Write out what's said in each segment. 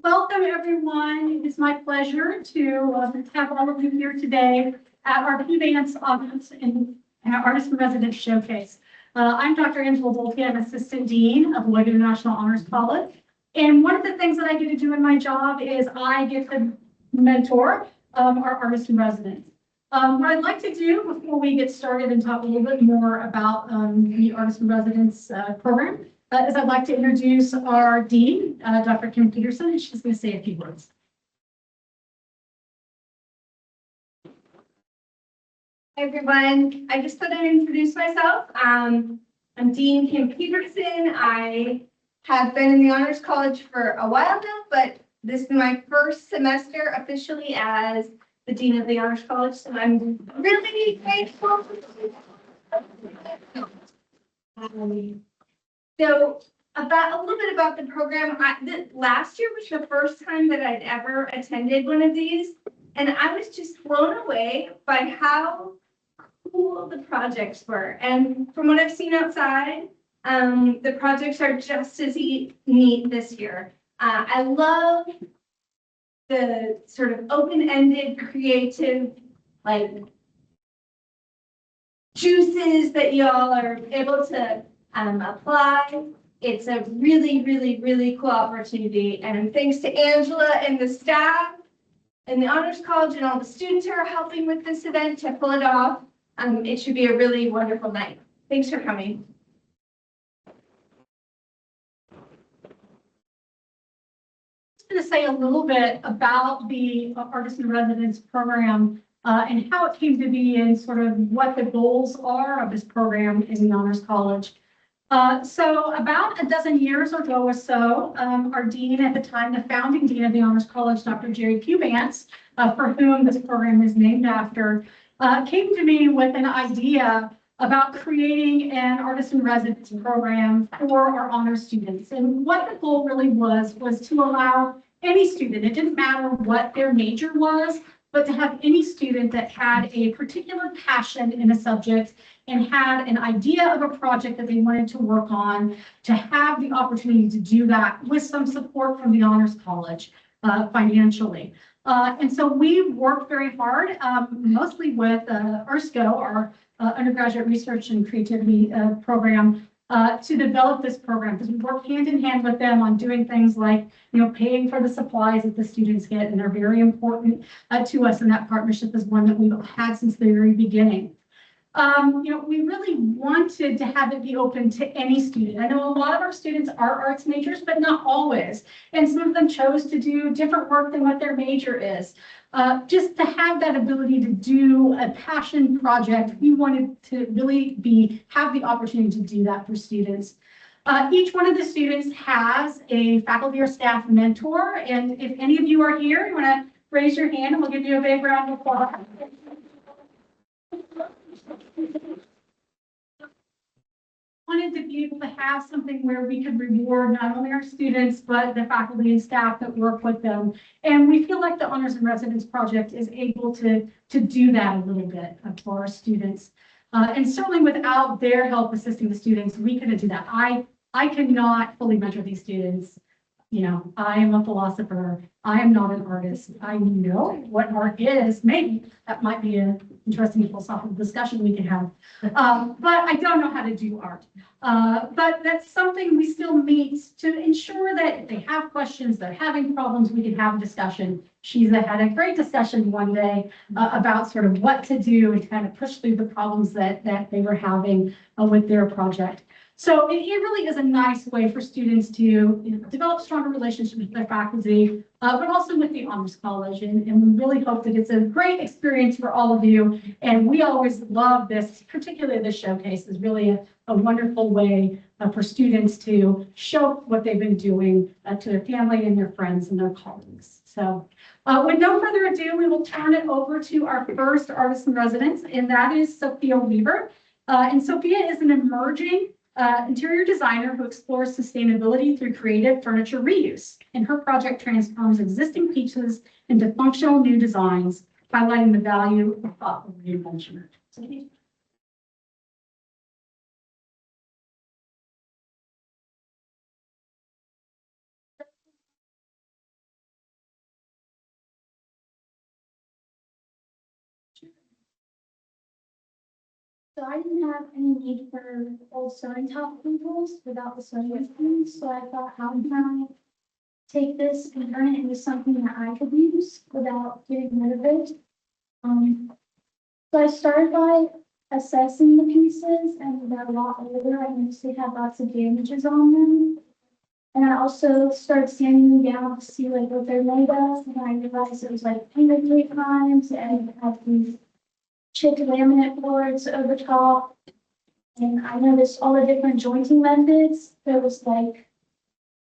Welcome, everyone. It is my pleasure to have all of you here today at our Pubantz Artists and Artist in Residence Showcase. I'm Dr. Angela Bolte. I'm Assistant Dean of Lloyd International Honors College. And one of the things that I get to do in my job is I get to mentor our artists in residence. What I'd like to do before we get started and talk a little bit more about the Artist in Residence program is I'd like to introduce our Dean, Dr. Kim Peterson, and she's going to say a few words. Hi, everyone. I just thought I'd introduce myself. I'm Dean Kim Peterson. I have been in the Honors College for a while now, but this is my first semester officially as the Dean of the Honors College, so I'm really grateful. So about a little bit about the program. Last year was the first time that I'd ever attended one of these, and I was just blown away by how cool the projects were. And from what I've seen outside, the projects are just as neat this year. I love the sort of open-ended, creative, like juices that y'all are able to apply. It's a really, really, really cool opportunity. And thanks to Angela and the staff and the Honors College and all the students who are helping with this event to pull it off. It should be a really wonderful night. Thanks for coming. I'm going to say a little bit about the Artist in Residence program and how it came to be and sort of what the goals are of this program in the Honors College. So about a dozen years ago or so, our dean at the time, the founding dean of the Honors College, Dr. Jerry Pubantz, for whom this program is named after, came to me with an idea about creating an artist in residence program for our honors students. And what the goal really was to allow any student, it didn't matter what their major was, but to have any student that had a particular passion in a subject and had an idea of a project that they wanted to work on, to have the opportunity to do that with some support from the Honors College financially. And so we've worked very hard, mostly with ERSCO, our undergraduate research and creativity program, to develop this program, because we work hand in hand with them on doing things like, paying for the supplies that the students get, and they're very important to us. And that partnership is one that we've had since the very beginning. We really wanted to have it be open to any student. I know a lot of our students are arts majors, but not always. And some of them chose to do different work than what their major is. Just to have that ability to do a passion project, we wanted to really have the opportunity to do that for students. Each one of the students has a faculty or staff mentor. And if any of you are here, you want to raise your hand and we'll give you a big round of applause. Wanted to be able to have something where we could reward not only our students, but the faculty and staff that work with them. And we feel like the Honors in Residence project is able to do that a little bit for our students. And certainly without their help assisting the students, we couldn't do that. I cannot fully mentor these students. I am a philosopher. I am not an artist. I know what art is. Maybe that might be an interesting philosophical discussion we can have. But I don't know how to do art. But that's something we still meet to ensure that if they have questions, they're having problems, we can have a discussion. Sheila had a great discussion one day about sort of what to do and kind of push through the problems that they were having with their project. So it really is a nice way for students to develop stronger relationships with their faculty, but also with the Honors College. And we really hope that it's a great experience for all of you. And we always love this, particularly this showcase is really a wonderful way for students to show what they've been doing to their family and their friends and their colleagues. So with no further ado, we will turn it over to our first artist in residence, and that is Sophia Weaver. And Sophia is an emerging interior designer who explores sustainability through creative furniture reuse. And her project transforms existing pieces into functional new designs, highlighting the value of thoughtful reinvention. So I didn't have any need for old sewing top tables without the sewing machine, so I thought, how can I take this and turn it into something that I could use without getting rid of it? So I started by assessing the pieces, and they're a lot older. I noticed they had lots of damages on them. And I also started sanding them down to see like what they're made of, and I realized it was like painted 3 times, and it had these chipped laminate boards over top. And I noticed all the different jointing methods. There was like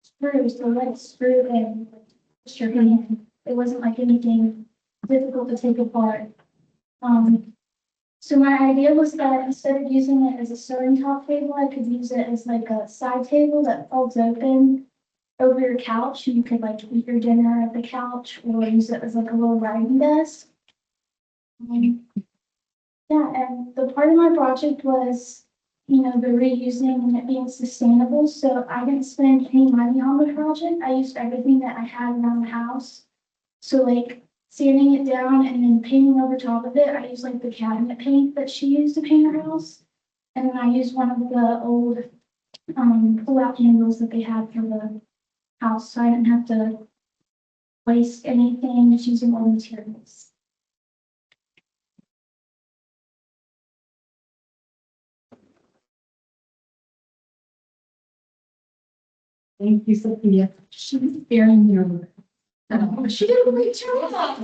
screws, the lead screw in, like, just your hand. It wasn't like anything difficult to take apart. So my idea was that instead of using it as a sewing top table, I could use it as like a side table that folds open over your couch, and you could like eat your dinner at the couch or use it as like a little writing desk. Yeah, and the part of my project was, the reusing and it being sustainable. So I didn't spend any money on the project. I used everything that I had around the house. So like sanding it down and then painting over top of it, I used like the cabinet paint that she used to paint her house. And then I used one of the old pull-out handles that they had for the house, so I didn't have to waste anything just using old materials. Thank you, Sophia. She was very nervous. She did a great job.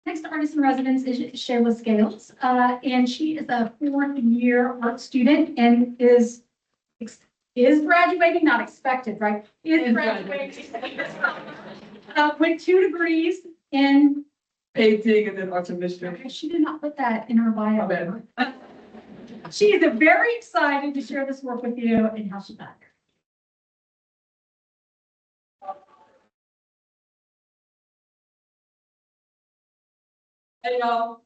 Next artist in residence is Shayla Scales, and she is a 4th-year art student and is graduating, not expected, right? Is graduating with 2 degrees in painting and then arts and mystery. Okay, she did not put that in her bio. My bad. She is very excited to share this work with you, and how she back. Hey y'all.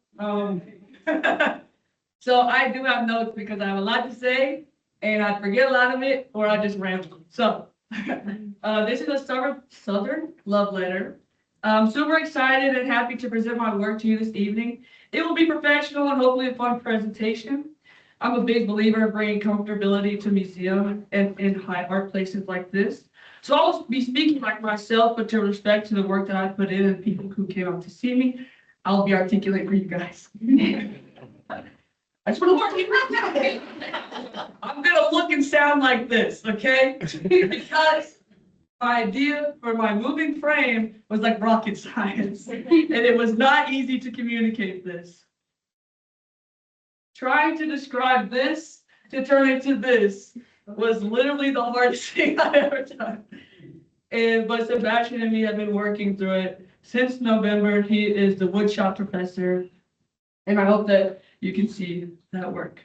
So I do have notes because I have a lot to say and I forget a lot of it or I just ramble. So this is a Southern love letter. I'm super excited and happy to present my work to you this evening. It will be professional and hopefully a fun presentation. I'm a big believer in bringing comfortability to museums and in high art places like this. So I'll be speaking like myself, but to respect to the work that I put in and people who came out to see me, I'll be articulate for you guys. I just want to work. I'm gonna look and sound like this, okay? Because my idea for my moving frame was like rocket science, and it was not easy to communicate this. Trying to describe this to turn into this was literally the hardest thing I ever done. But Sebastian and me have been working through it since November. He is the woodshop professor, and I hope that you can see that work.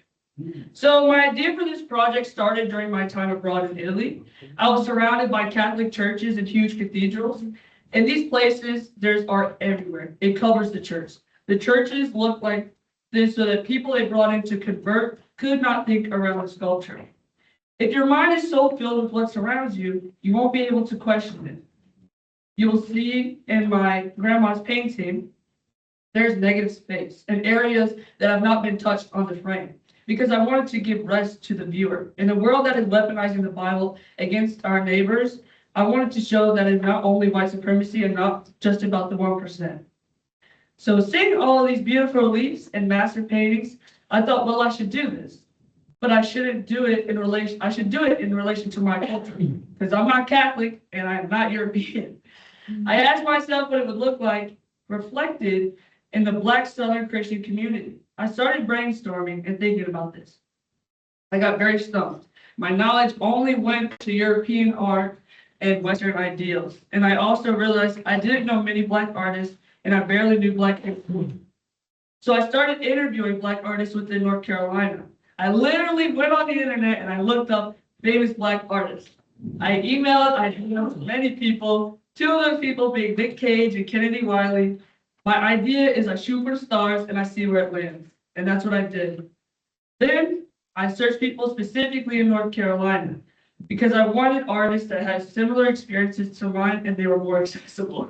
So my idea for this project started during my time abroad in Italy. I was surrounded by Catholic churches and huge cathedrals. In these places, there's art everywhere. It covers the church. The churches look like this so that people they brought in to convert could not think around the sculpture. If your mind is so filled with what surrounds you, you won't be able to question it. You will see in my grandma's painting, there's negative space and areas that have not been touched on the frame because I wanted to give rest to the viewer. In a world that is weaponizing the Bible against our neighbors, I wanted to show that it's not only white supremacy and not just about the 1%. So seeing all of these beautiful reliefs and master paintings, I thought, well, I should do this, but I shouldn't do it in relation. I should do it in relation to my culture because I'm not Catholic and I'm not European. I asked myself what it would look like reflected in the Black Southern Christian community. I started brainstorming and thinking about this. I got very stumped. My knowledge only went to European art and Western ideals. And I also realized I didn't know many Black artists and I barely knew Black people. So I started interviewing Black artists within North Carolina. I literally went on the internet and I looked up famous Black artists. I emailed many people, 2 of those people being Nick Cage and Kennedy Wiley. My idea is I shoot for stars and I see where it lands. And that's what I did. Then I searched people specifically in North Carolina because I wanted artists that had similar experiences to mine and they were more accessible.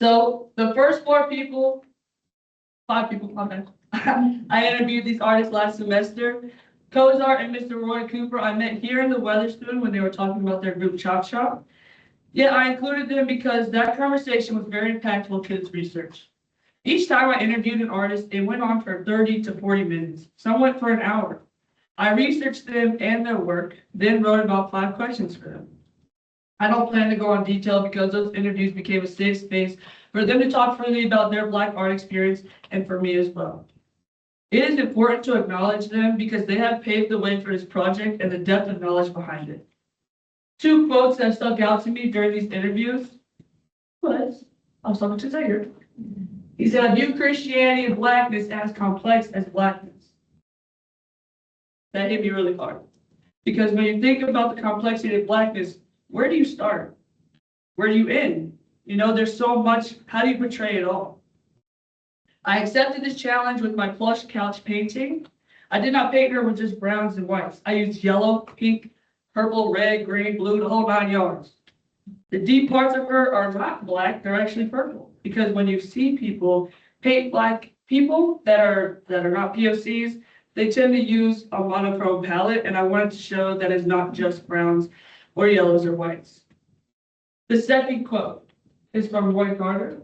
So the first 5 people, my bad. I interviewed these artists last semester. Kozar and Mr. Roy Cooper, I met here in the Weatherspoon when they were talking about their group Chop Shop. Yeah, I included them because that conversation was very impactful to this research. Each time I interviewed an artist, it went on for 30 to 40 minutes. Some went for an hour. I researched them and their work, then wrote about 5 questions for them. I don't plan to go on detail because those interviews became a safe space for them to talk freely about their Black art experience and for me as well. It is important to acknowledge them because they have paved the way for this project and the depth of knowledge behind it. 2 quotes that stuck out to me during these interviews was, I was talking to Zaire. He said, I view Christianity and Blackness as complex as Blackness. That hit me really hard. Because when you think about the complexity of Blackness, where do you start? Where do you end? You know, there's so much, how do you portray it all? I accepted this challenge with my plush couch painting. I did not paint her with just browns and whites. I used yellow, pink, purple, red, green, blue, the whole 9 yards. The deep parts of her are not black, they're actually purple. Because when you see people paint Black people that are not POCs, they tend to use a monochrome palette, and I wanted to show that it's not just browns or yellows or whites. The second quote is from Roy Carter.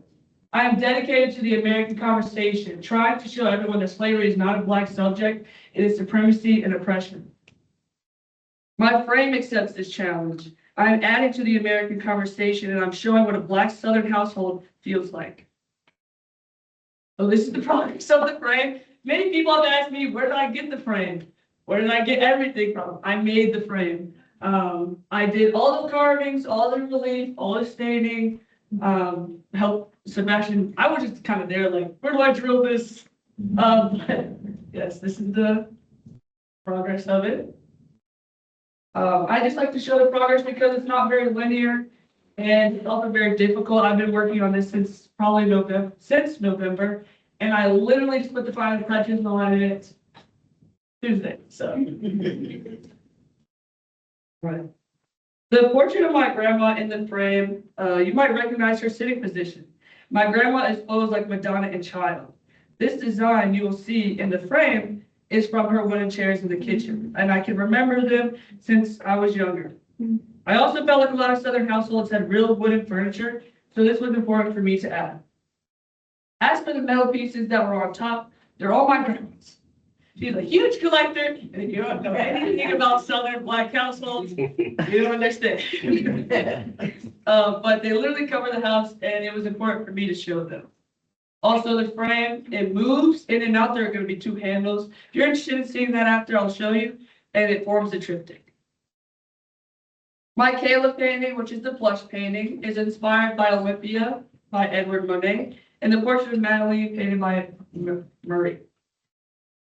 I am dedicated to the American conversation, trying to show everyone that slavery is not a Black subject, it is supremacy and oppression. My frame accepts this challenge. I am adding to the American conversation, and I'm showing what a Black Southern household feels like. So this is the progress of the frame. Many people have asked me, where did I get the frame? Where did I get everything from? I made the frame. I did all the carvings, all the relief, all the staining, help Sebastian. I was just kind of there like, where do I drill this? Yes, this is the progress of it. I just like to show the progress because it's not very linear and it's also very difficult. I've been working on this since probably November, and I literally just put the final touches on it Tuesday. So, right. The portrait of my grandma in the frame, you might recognize her sitting position. My grandma is posed like Madonna and Child. This design you will see in the frame is from her wooden chairs in the kitchen, and I can remember them since I was younger. I also felt like a lot of Southern households had real wooden furniture, so this was important for me to add. As for the metal pieces that were on top, they're all my grandma's. She's a huge collector, and if you don't know anything about Southern Black households, you don't understand. But they literally cover the house, and it was important for me to show them. Also, the frame, it moves in and out. There are going to be 2 handles. If you're interested in seeing that after, I'll show you. And it forms a triptych. My Kayla painting, which is the plush painting, is inspired by Olympia by Edward Monet, and the portrait of Madeline painted by Murray.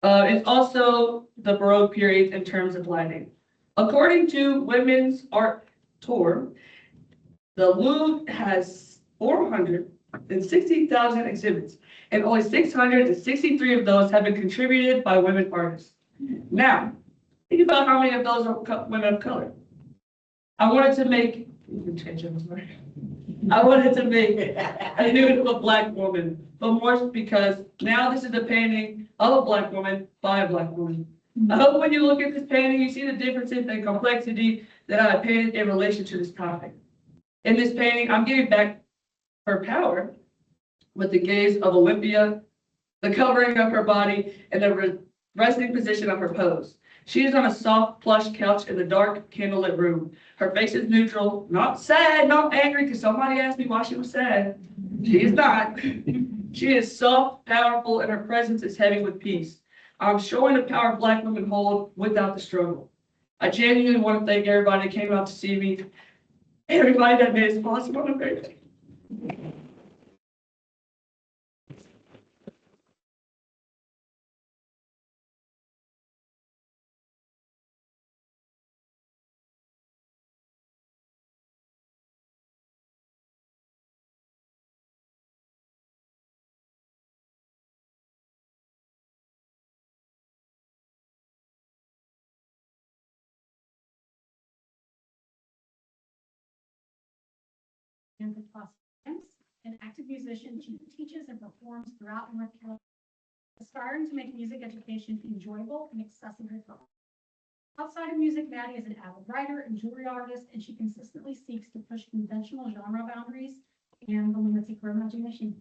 It's also the Baroque period in terms of lighting. According to Women's Art Tour, the Louvre has 460,000 exhibits, and only 663 of those have been contributed by women artists. Now, think about how many of those are women of color. I wanted to make a nude of a Black woman, but more because now this is a painting of a Black woman by a Black woman. I hope when you look at this painting, you see the differences and complexity that I painted in relation to this topic. In this painting, I'm giving back her power with the gaze of Olympia, the covering of her body, and the resting position of her pose. She is on a soft, plush couch in the dark, candlelit room. Her face is neutral, not sad, not angry, because somebody asked me why she was sad. She is not. She is soft, powerful, and her presence is heavy with peace. I'm showing the power Black women hold without the struggle. I genuinely want to thank everybody that came out to see me, everybody that made this possible. I'm very thankful. And the process. An active musician, she teaches and performs throughout North Carolina, aspiring to make music education enjoyable and accessible for all. Outside of music, Maddie is an avid writer and jewelry artist, and she consistently seeks to push conventional genre boundaries and the limits of her imagination.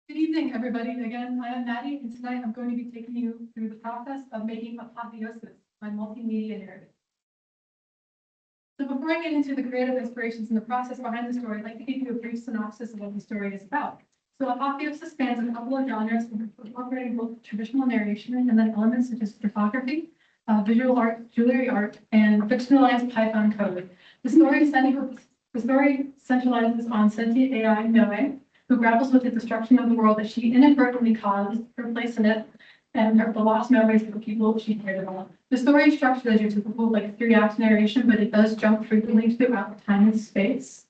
Good evening, everybody. Again, I am Maddie, and tonight I'm going to be taking you through the process of making Apotheosis, my multimedia narrative. So before I get into the creative inspirations and the process behind the story, I'd like to give you a brief synopsis of what the story is about. So Apotheosis spans a couple of genres, incorporating both traditional narration and then elements such as photography, visual art, jewelry art, and fictionalized Python code. The story centralizes on sentient AI Noe, who grapples with the destruction of the world that she inadvertently caused, her place in it, and the lost memories of the people she cared about. The story is structured as your typical like 3-act narration, but it does jump frequently throughout time and space.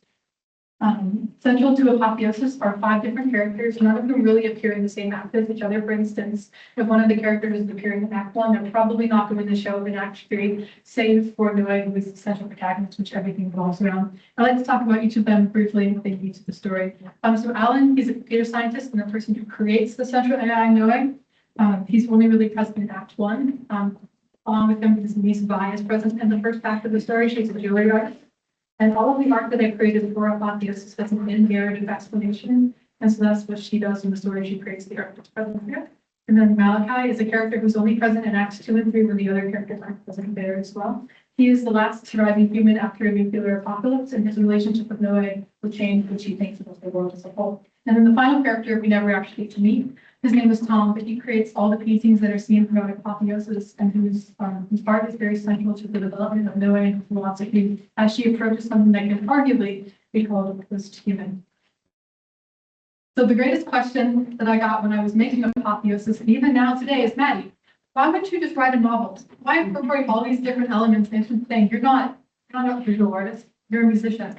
Central to Apotheosis are 5 different characters, none of them really appear in the same act as each other. For instance, if one of the characters is appearing in Act 1, they're probably not going to show up in Act 3, save for Noe, who is the central protagonist, which everything revolves around. I'd like to talk about each of them briefly and think each of the story. So Alan, he's a computer scientist and the person who creates the central AI Noe. He's only really present in Act 1. Along with him, his niece Vi is present in the first act of the story. She's a jewelry artist. And all of the art that I created for Apotheosis has an in-narrative explanation. And so that's what she does in the story. She creates the art that's present here. And then Malachi is a character who's only present in Acts 2 and 3, where the other characters aren't present there as well. He is the last surviving human after a nuclear apocalypse, and his relationship with Noe will change what she thinks about the world as a whole. And then the final character we never actually get to meet, his name is Tom, but he creates all the paintings that are seen throughout Apotheosis, and whose art is very central to the development of Noe and philosophy as she approaches something that can arguably be called a post-human. So the greatest question that I got when I was making Apotheosis, and even now today, is Maddie, why wouldn't you just write a novel? Why incorporate all these different elements into the thing? You're not a visual artist, you're a musician.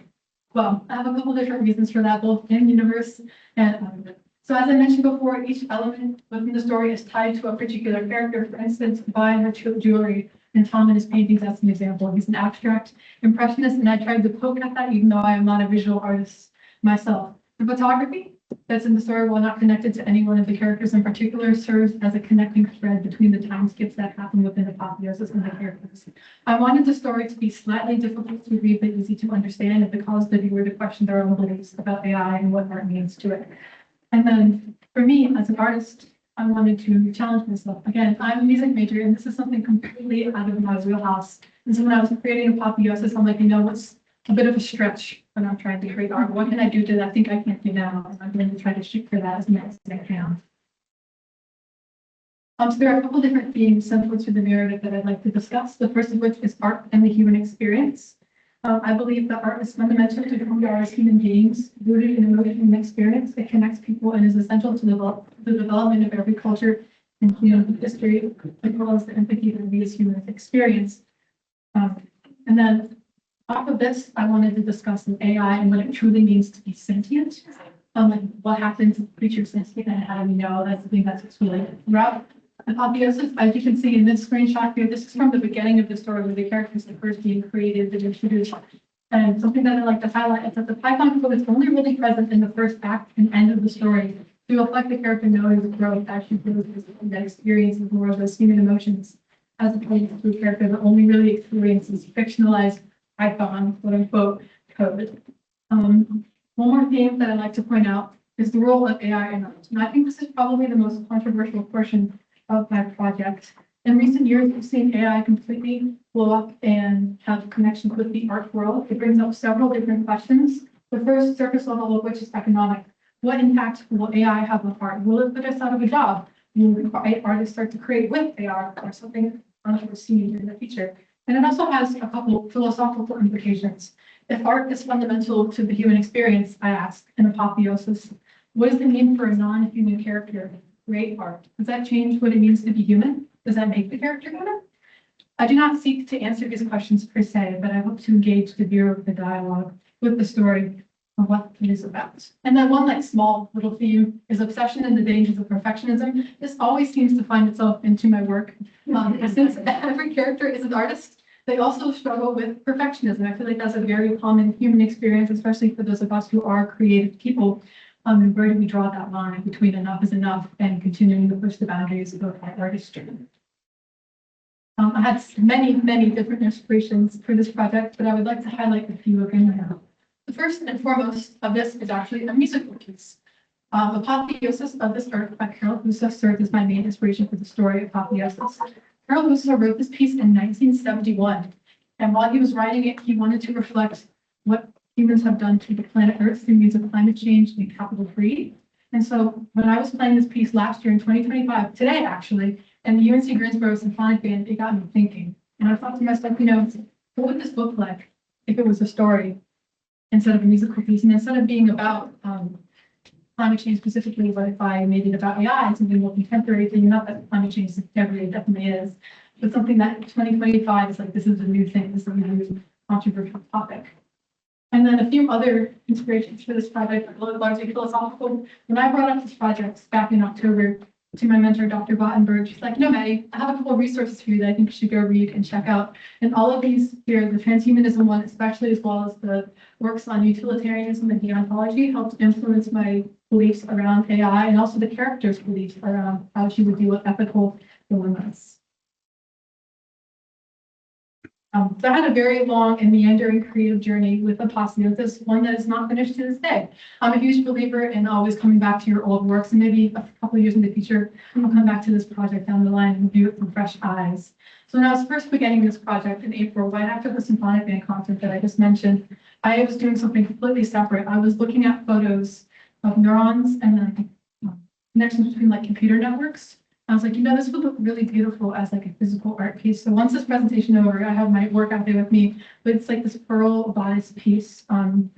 Well, I have a couple different reasons for that, both in universe and out of it. So as I mentioned before, each element within the story is tied to a particular character. For instance, Vi and her jewelry, and Tom and his paintings, that's an example. He's an abstract impressionist, and I tried to poke at that, even though I am not a visual artist myself. The photography that's in the story, while not connected to any one of the characters in particular, serves as a connecting thread between the time skips that happen within Apotheosis and the characters. I wanted the story to be slightly difficult to read, but easy to understand, and to cause the viewer to question their own beliefs about AI and what art means to it. And then for me, as an artist, I wanted to challenge myself. Again, I'm a music major, and this is something completely out of my wheelhouse. And so when I was creating Apotheosis, I'm like, what's a bit of a stretch when I'm trying to create art? What can I do that I think I can't do now? And I'm going to try to shoot for that as much as I can. So there are a couple different themes central to the narrative that I'd like to discuss. The first of which is art and the human experience. I believe that art is fundamental to who we are as human beings, rooted in emotion and experience. It connects people and is essential to the development of every culture and human history, as well as the empathy that we as humans experience. And then off of this, I wanted to discuss an AI and what it truly means to be sentient. Like what happens if creatures sentient and how do we know? That's the thing that's explained throughout Apotheosis. As you can see in this screenshot here, this is from the beginning of the story where the characters are first being created and introduced. And something that I'd like to highlight is that the Python code is only really present in the first act and end of the story to reflect the character Noe's growth as she grows and experiences more of those human emotions, as opposed to a character that only really experiences fictionalized Python, quote unquote, code. One more theme that I'd like to point out is the role of AI in art. And I think this is probably the most controversial portion of my project. In recent years, we've seen AI completely blow up and have connections with the art world. It brings up several different questions. The first surface level of which is economic. What impact will AI have on art? Will it put us out of a job? Will artists start to create with AI or something unforeseen in the future? And it also has a couple philosophical implications. If art is fundamental to the human experience, I ask in Apotheosis, what does it mean for a non-human character to create art? Does that change what it means to be human? Does that make the character human? I do not seek to answer these questions per se, but I hope to engage the viewer with the dialogue with the story of what it is about. And then one like small little theme is obsession and the dangers of perfectionism. This always seems to find itself into my work. Since every character is an artist, they also struggle with perfectionism. I feel like that's a very common human experience, especially for those of us who are creative people. And where do we draw that line between enough is enough and continuing to push the boundaries of our artistry? I had many different inspirations for this project, but I would like to highlight a few of them now. The first and foremost of this is actually a musical piece. Apotheosis of this Earth by Carol Husa served as my main inspiration for the story of Apotheosis. Carol Husa wrote this piece in 1971, and while he was writing it, he wanted to reflect what humans have done to the planet Earth through means of climate change and capital greed. And so when I was playing this piece last year in 2025, today actually, and the UNC Greensboro Symphonic Band, it got me thinking. And I thought to myself, what would this look like if it was a story instead of a musical piece? And instead of being about climate change specifically, but if I made it about AI, something more contemporary thing, not that climate change definitely is, but something that 2025 is like, this is a new thing, this is a new controversial topic. And then a few other inspirations for this project are largely philosophical. When I brought up this project back in October to my mentor, Dr. Bottenberg, she's like, Maddie, I have a couple of resources for you that I think you should go read and check out. And all of these here, the transhumanism one, especially as well as the works on utilitarianism and deontology, helped influence my beliefs around AI and also the character's beliefs around how she would deal with ethical dilemmas. So I had a very long and meandering creative journey with Apotheosis, one that is not finished to this day. I'm a huge believer in always coming back to your old works, and maybe a couple of years in the future, I'll come back to this project down the line and view it from fresh eyes. So when I was first beginning this project in April, right after the Symphonic Band concert that I just mentioned, I was doing something completely separate. I was looking at photos of neurons and then connections between like computer networks. I was like, this would look really beautiful as like a physical art piece. So once this presentation over, I have my work out there with me, but it's like this pearl bodice piece. And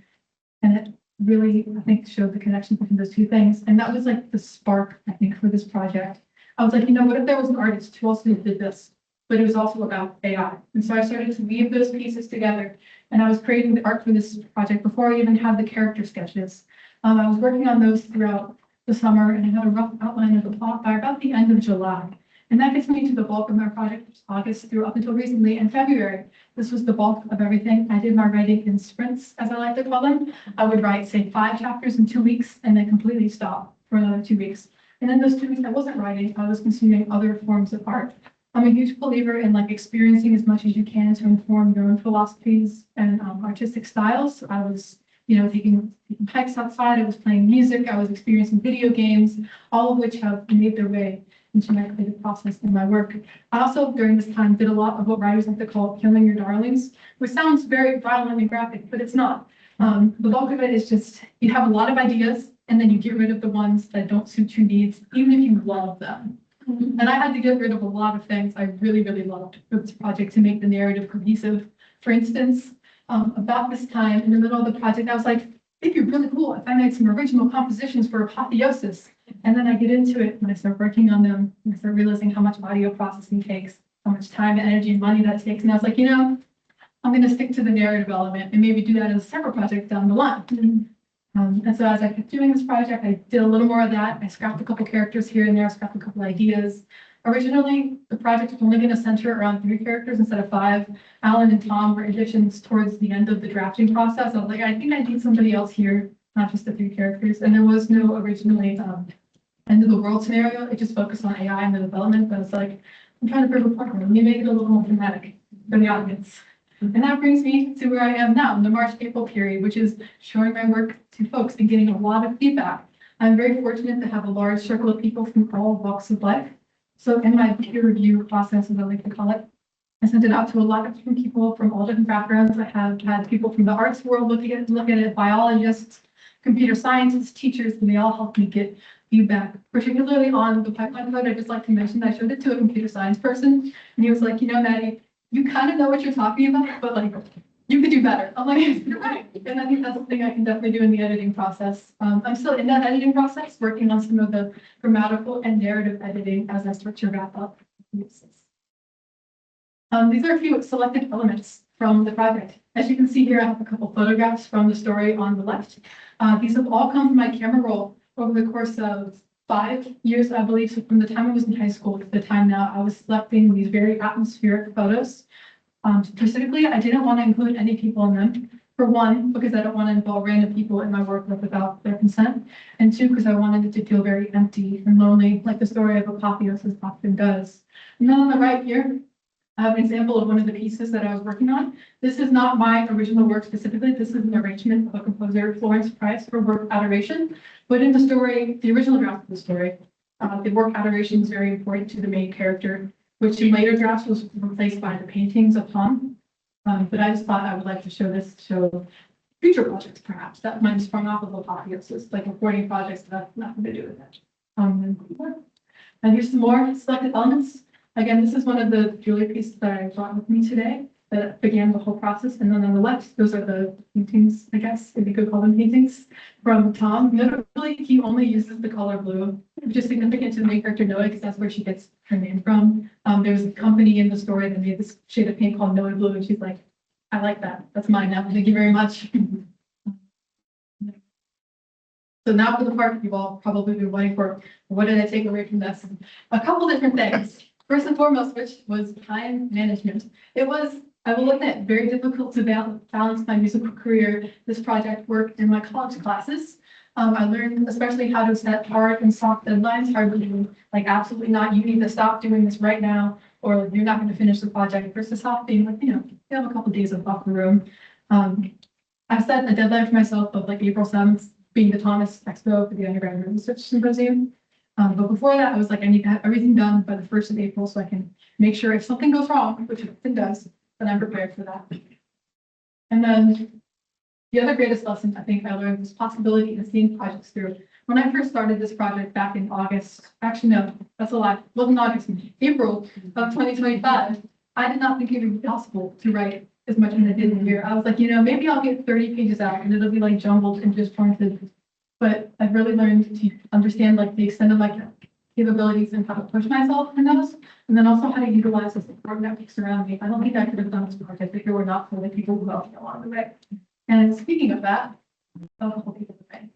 it really, I think, showed the connection between those two things. And that was like the spark, I think, for this project. I was like, what if there was an artist who also did this, but it was also about AI? And so I started to weave those pieces together. And I was creating the art for this project before I even had the character sketches. I was working on those throughout the summer, and I had a rough outline of the plot by about the end of July. And that gets me to the bulk of my project, which is August through up until recently in February. This was the bulk of everything. I did my writing in sprints, as I like to call them. I would write, say, 5 chapters in 2 weeks and then completely stop for another 2 weeks. And then those 2 weeks I wasn't writing, I was consuming other forms of art. I'm a huge believer in like experiencing as much as you can to inform your own philosophies and artistic styles. I was taking hikes outside, I was playing music, I was experiencing video games, all of which have made their way into my creative process and my work. I also, during this time, did a lot of what writers like to call killing your darlings, which sounds very violent and graphic, but it's not. The bulk of it is just, you have a lot of ideas, and then you get rid of the ones that don't suit your needs, even if you love them. And I had to get rid of a lot of things I really loved for this project to make the narrative cohesive. For instance, about this time in the middle of the project, I was like, it'd be really cool if I made some original compositions for Apotheosis. And then I get into it and I start working on them and I start realizing how much audio processing takes, how much time, energy, and money that takes. And I was like, I'm going to stick to the narrative element and maybe do that as a separate project down the line. And so as I kept doing this project, I did a little more of that. I scrapped a couple characters here and there, I scrapped a couple ideas. Originally, the project was only going to center around 3 characters instead of 5. Alan and Tom were additions towards the end of the drafting process. I was like, I think I need somebody else here, not just the 3 characters. And there was no originally end of the world scenario. It just focused on AI and the development. But it's like, I'm trying to prove a point. Let me make it a little more dramatic for the audience. And that brings me to where I am now in the March-April period, which is showing my work to folks and getting a lot of feedback. I'm very fortunate to have a large circle of people from all walks of life. So in my peer review process, as I like to call it, I sent it out to a lot of different people from all different backgrounds. I have had people from the arts world look at it, biologists, computer scientists, teachers, and they all helped me get feedback, particularly on the pipeline code. I just like to mention I showed it to a computer science person, and he was like, Maddie, you kind of know what you're talking about, but like, you could do better. I'm like, you're right. And I think that's something I can definitely do in the editing process. I'm still in that editing process, working on some of the grammatical and narrative editing as I start to wrap up. These are a few selected elements from the project. As you can see here, I have a couple photographs from the story on the left. These have all come from my camera roll over the course of 5 years, I believe. So from the time I was in high school to the time now, I was selecting these very atmospheric photos. Specifically, I didn't want to include any people in them. For one, because I don't want to involve random people in my work without their consent. And two, because I wanted it to feel very empty and lonely, like the story of Apotheosis often does. And then on the right here, I have an example of one of the pieces that I was working on. This is not my original work specifically. This is an arrangement of a composer, Florence Price, for work Adoration. But in the story, the original draft of the story, the work Adoration is very important to the main character, which in later drafts was replaced by the paintings of Tom. But I just thought I would like to show this to show future projects, perhaps, that might have sprung off of Apotheosis, like recording projects that have nothing to do with it. And here's some more selected elements. Again, this is one of the jewelry pieces that I brought with me today that began the whole process. And then on the left, those are the paintings, I guess, if you could call them paintings, from Tom. Notably, he only uses the color blue, which is significant to the main character Noah, because that's where she gets her name from. There's a company in the story that made this shade of paint called Noah Blue, and she's like, I like that. That's mine now. Thank you very much. So now for the part you've all probably been waiting for. What did I take away from this? A couple different things. First and foremost, which was time management. It was, I will admit, very difficult to balance my musical career, this project work, and my college classes. I learned especially how to set hard and soft deadlines, hard to do, like absolutely not, you need to stop doing this right now, or you're not going to finish the project, versus soft being like, you have a couple days of buffer room. I set a deadline for myself of like April 7th, being the Thomas Expo for the undergraduate research symposium. But before that, I was like, I need to have everything done by the 1st of April so I can make sure if something goes wrong, which it does, then I'm prepared for that. And then the other greatest lesson I think I learned was possibility in seeing projects through. When I first started this project back in August, actually, no, that's a lie. It wasn't August, April of 2025, I did not think it would be possible to write as much as I did in a year. I was like, maybe I'll get 30 pages out and it'll be like jumbled and disjointed. But I've really learned to understand like the extent of my capabilities and how to push myself in those, and then also how to utilize the support networks around me. I don't think I could have done this project if it were not for the people who helped me along the way. And speaking of that, a couple people today.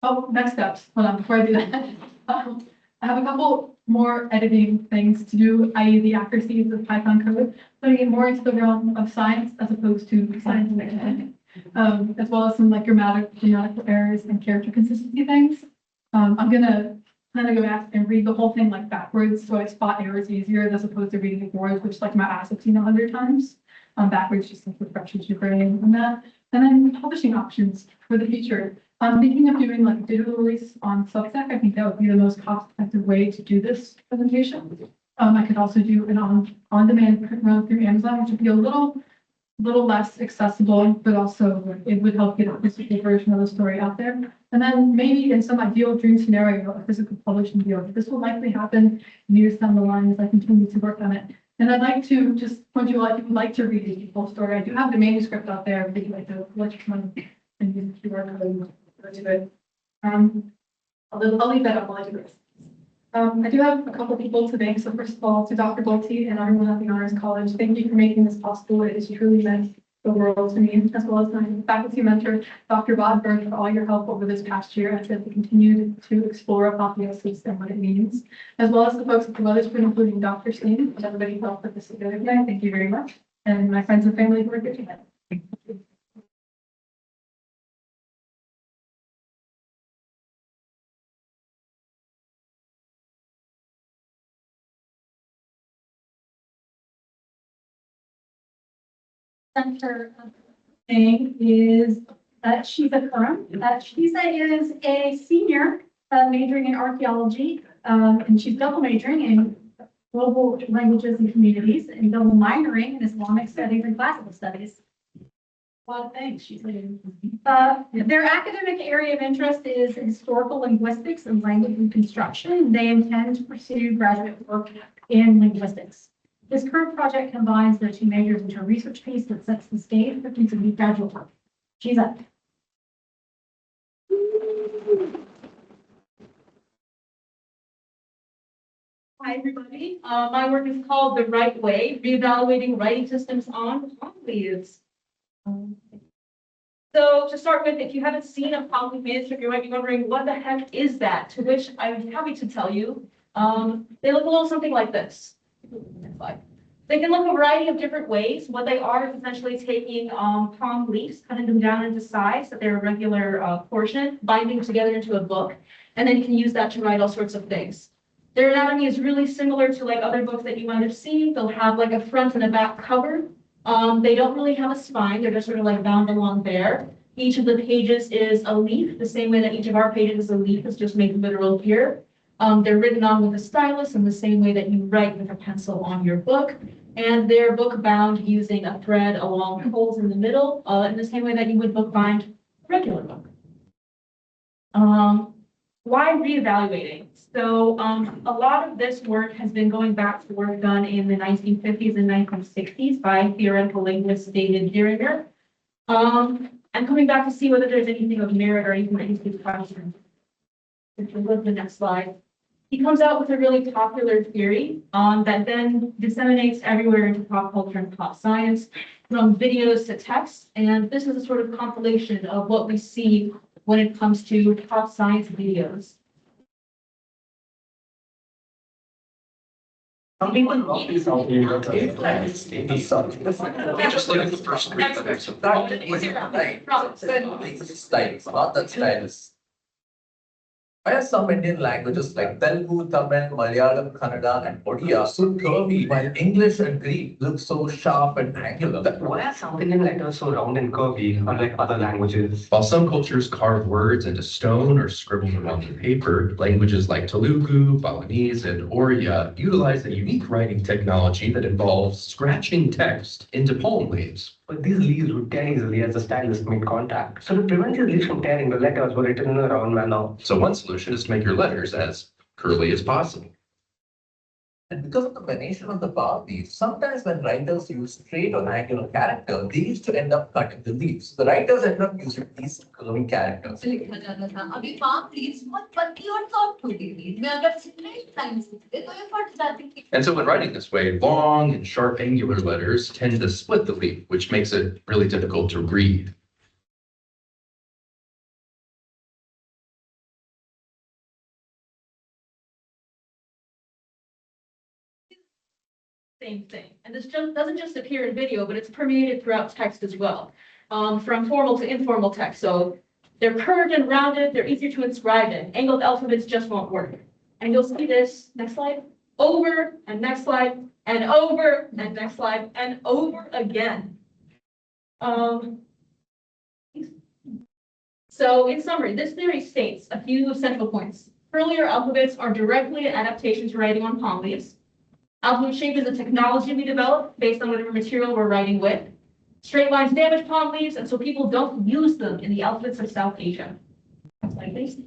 Oh, next steps. Hold on, before I do that, I have a couple more editing things to do, i.e. the accuracies of Python code, putting it more into the realm of science as opposed to science fiction. As well as some like grammatical errors and character consistency things. I'm gonna kind of go back and read the whole thing like backwards, so I spot errors easier as opposed to reading it forwards, which like my ass have seen 100 times. Backwards just like refreshes your brain on that. And then publishing options for the future. I'm thinking of doing like a digital release on Substack. I think that would be the most cost-effective way to do this presentation. I could also do an on-demand print run through Amazon, which would be a little less accessible, but also it would help get a physical version of the story out there. And then maybe in some ideal dream scenario, a physical publishing deal. This will likely happen years down the line as I continue to work on it. And I'd like to just point you out, if you would like to read the full story, I do have the manuscript out there. If you'd like to let you come and use the QR code and go to it. I'll leave that up while I do this. I do have a couple people to thank. So first of all, to Dr. Bolte and everyone at the Honors College, thank you for making this possible. It has truly meant the world to me, as well as my faculty mentor, Dr. Bodberg, for all your help over this past year as we continued to explore apotheosis and what it means, as well as the folks at the Weatherspoon, including Dr. Steen, and everybody who helped put this together today. Thank you very much. And my friends and family who are here today. Thank you. Center thing is Shiza Karam. Shiza is a senior majoring in archaeology, and she's double majoring in global languages and communities and double minoring in Islamic studies and classical studies. A lot of things she's doing. Their academic area of interest is historical linguistics and language reconstruction. They intend to pursue graduate work in linguistics. This current project combines the two majors into a research piece that sets the stage for continued graduate work. She's up. Hi, everybody. My work is called The Right Way, Reevaluating Writing Systems on Palm Leaves. So to start with, if you haven't seen a palm leaf manuscript, you might be wondering, what the heck is that? To which I'm happy to tell you, they look a little something like this. Next slide. They can look a variety of different ways. What they are is essentially taking palm leaves, cutting them down into size so they're a regular portion, binding them together into a book, and then you can use that to write all sorts of things. Their anatomy is really similar to like other books that you might have seen. They'll have like a front and a back cover. They don't really have a spine. They're just sort of like bound along there. Each of the pages is a leaf, the same way that each of our pages is a leaf. It's just made literal here. They're written on with a stylus in the same way that you write with a pencil on your book. And they're book bound using a thread along holes in the middle, in the same way that you would book bind a regular book. Why reevaluating? So a lot of this work has been going back to work done in the 1950s and 1960s by theoretical linguist David Geringer. I'm coming back to see whether there's anything of merit or anything that needs to be questioned. If we go to the next slide. He comes out with a really popular theory that then disseminates everywhere into pop culture and pop science, from videos to text. And this is a sort of compilation of what we see when it comes to pop science videos. Some people love these videos. Just look at the first three minutes of that. It's styles, not that stylus. Why are some Indian languages like Telugu, Tamil, Malayalam, Kannada, and Odia so curvy, while English and Greek look so sharp and angular? Why are South Indian letters so round and curvy, unlike other languages? While some cultures carve words into stone or scribble them onto paper, languages like Telugu, Balinese, and Oriya utilize a unique writing technology that involves scratching text into palm leaves. But these leaves would tear easily as the stylus made contact. So to prevent these leaves from tearing, the letters were written in a round manner. So one solution is to make your letters as curly as possible. And because of the venation of the palm leaves, sometimes when writers use straight or angular character, they used to end up cutting the leaves. The writers end up using these curvy characters. अभी palm leaves बहुत पतली और soft होती थी मैं अगर straight lines लिखते तो ये फट जाती थी And so when writing this way, long and sharp angular letters tend to split the leaf, which makes it really difficult to read. Same thing. And this just doesn't just appear in video, but it's permeated throughout text as well, from formal to informal text. So they're curved and rounded, they're easier to inscribe in. Angled alphabets just won't work. And you'll see this, next slide, over and next slide, and over and next slide, and over again. So in summary, this theory states a few central points. Earlier alphabets are directly an adaptation to writing on palm leaves. Alphabet shape is a technology we developed based on whatever material we're writing with. Straight lines damage palm leaves, and so people don't use them in the alphabets of South Asia. Next slide, please.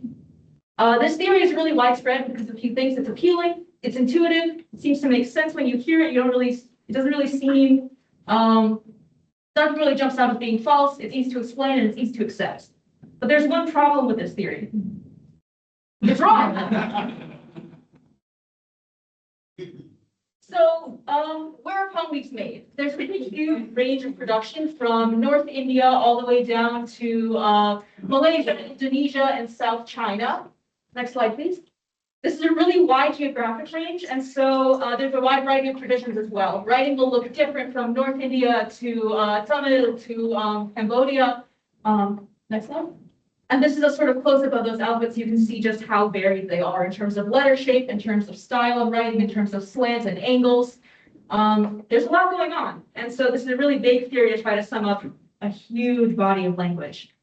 This theory is really widespread because of a few things. It's appealing, it's intuitive, it seems to make sense when you hear it. It doesn't really seem, nothing really jumps out as being false. It's easy to explain and it's easy to accept. But there's one problem with this theory. It's wrong. So, where are palm leaves made? There's a pretty huge range of production from North India all the way down to Malaysia, Indonesia, and South China. Next slide, please. This is a really wide geographic range, and so there's a wide variety of traditions as well. Writing will look different from North India to Tamil to Cambodia. Next slide. And this is a sort of close-up of those alphabets. You can see just how varied they are in terms of letter shape, in terms of style of writing, in terms of slants and angles. There's a lot going on. And so this is a really big theory to try to sum up a huge body of language.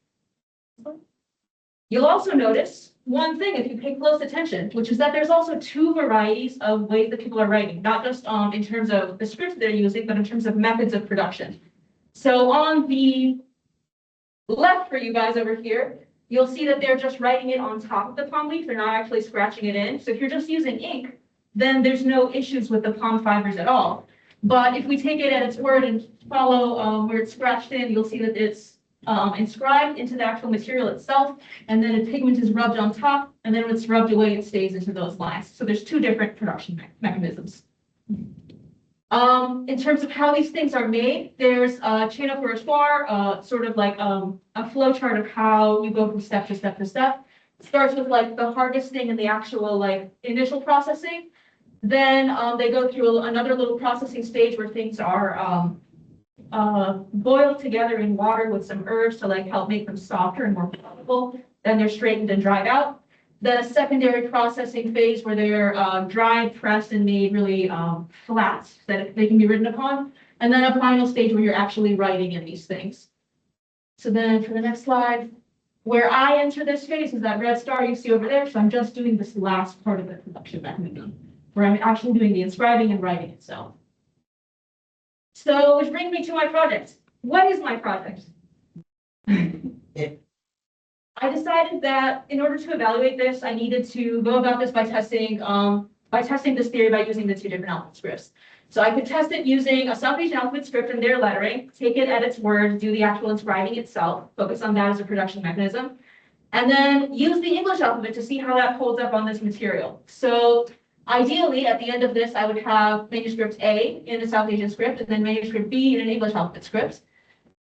You'll also notice one thing if you pay close attention, which is that there's also two varieties of ways that people are writing, not just in terms of the scripts they're using, but in terms of methods of production. So on the left for you guys over here, you'll see that they're just writing it on top of the palm leaf. They're not actually scratching it in. So if you're just using ink, then there's no issues with the palm fibers at all. But if we take it at its word and follow where it's scratched in, you'll see that it's inscribed into the actual material itself, and then a pigment is rubbed on top, and then when it's rubbed away, it stays into those lines. So there's two different production mechanisms. In terms of how these things are made, there's a chain of repertoire, sort of like a flow chart of how you go from step to step to step. It starts with like the harvesting and the actual like initial processing. Then they go through another little processing stage where things are boiled together in water with some herbs to like help make them softer and more palatable. Then they're straightened and dried out. Then a secondary processing phase where they're dried, pressed, and made really flat so that they can be written upon. And then a final stage where you're actually writing in these things. So then for the next slide, where I enter this phase is that red star you see over there. So I'm just doing this last part of the production mechanism, where I'm actually doing the inscribing and writing itself. So which brings me to my project. What is my project? I decided that in order to evaluate this, I needed to go about this by testing this theory by using the two different alphabet scripts. So I could test it using a South Asian alphabet script and their lettering, take it at its word, do the actual inscribing itself, focus on that as a production mechanism, and then use the English alphabet to see how that holds up on this material. So ideally, at the end of this, I would have manuscript A in a South Asian script and then manuscript B in an English alphabet script.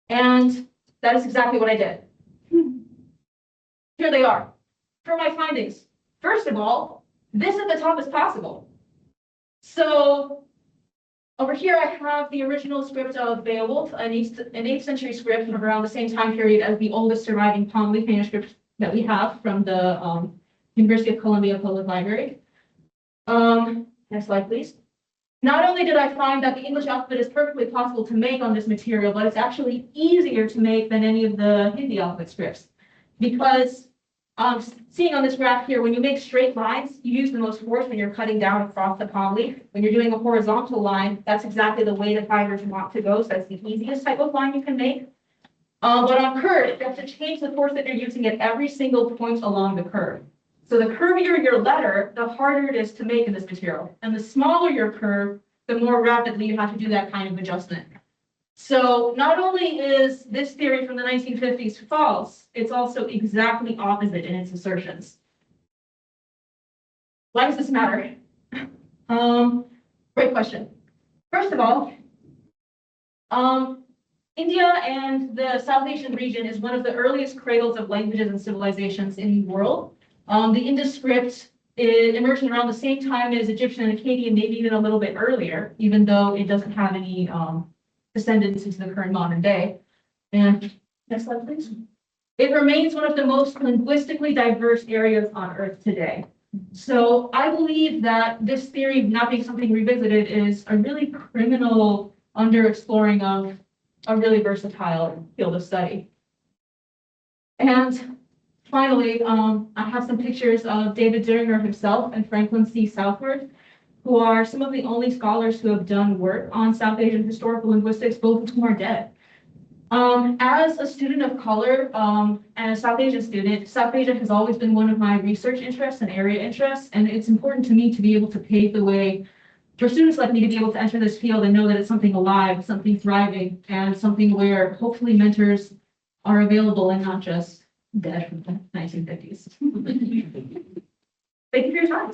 And that is exactly what I did. Here they are. For my findings, first of all, this at the top is possible. So over here, I have the original script of Beowulf, an 8th century script from around the same time period as the oldest surviving palm leaf manuscript that we have from the University of Columbia Public Library. Next slide, please. Not only did I find that the English alphabet is perfectly possible to make on this material, but it's actually easier to make than any of the Hindi alphabet scripts. Because seeing on this graph here, when you make straight lines, you use the most force when you're cutting down across the palm leaf. When you're doing a horizontal line, that's exactly the way the fibers want to go. So that's the easiest type of line you can make. But on curve, you have to change the force that you're using at every single point along the curve. So the curvier your letter, the harder it is to make in this material. And the smaller your curve, the more rapidly you have to do that kind of adjustment. So not only is this theory from the 1950s false, it's also exactly opposite in its assertions. Why does this matter? Great question. First of all, India and the South Asian region is one of the earliest cradles of languages and civilizations in the world. The Indus script is emerging around the same time as Egyptian and Akkadian, maybe even a little bit earlier, even though it doesn't have any descendants into the current modern day. And next slide, please. It remains one of the most linguistically diverse areas on Earth today. So I believe that this theory not being something revisited is a really criminal underexploring of a really versatile field of study. And finally, I have some pictures of David Duringer himself and Franklin C. Southworth, who are some of the only scholars who have done work on South Asian historical linguistics, both of whom are dead. As a student of color and a South Asian student, South Asia has always been one of my research interests and area interests, and it's important to me to be able to pave the way for students like me to be able to enter this field and know that it's something alive, something thriving, and something where hopefully mentors are available and not just dead from the 1950s. Thank you for your time.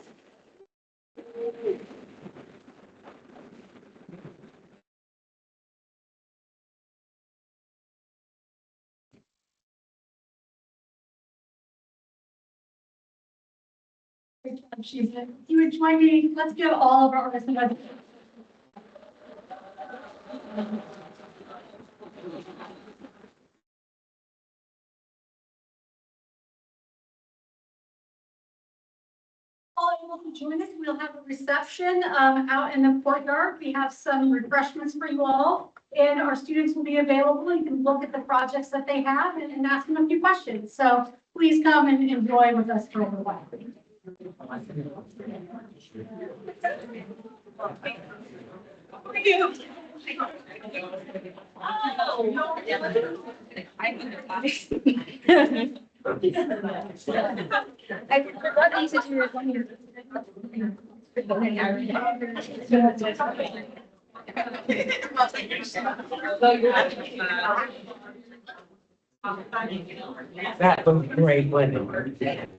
You would join me. Let's give all of our artists and residents. All able to join us. We'll have a reception out in the courtyard. We have some refreshments for you all, and our students will be available. You can look at the projects that they have and ask them a few questions. So please come and enjoy with us for a little while. I forgot that you said you were one year. That was great, wasn't it?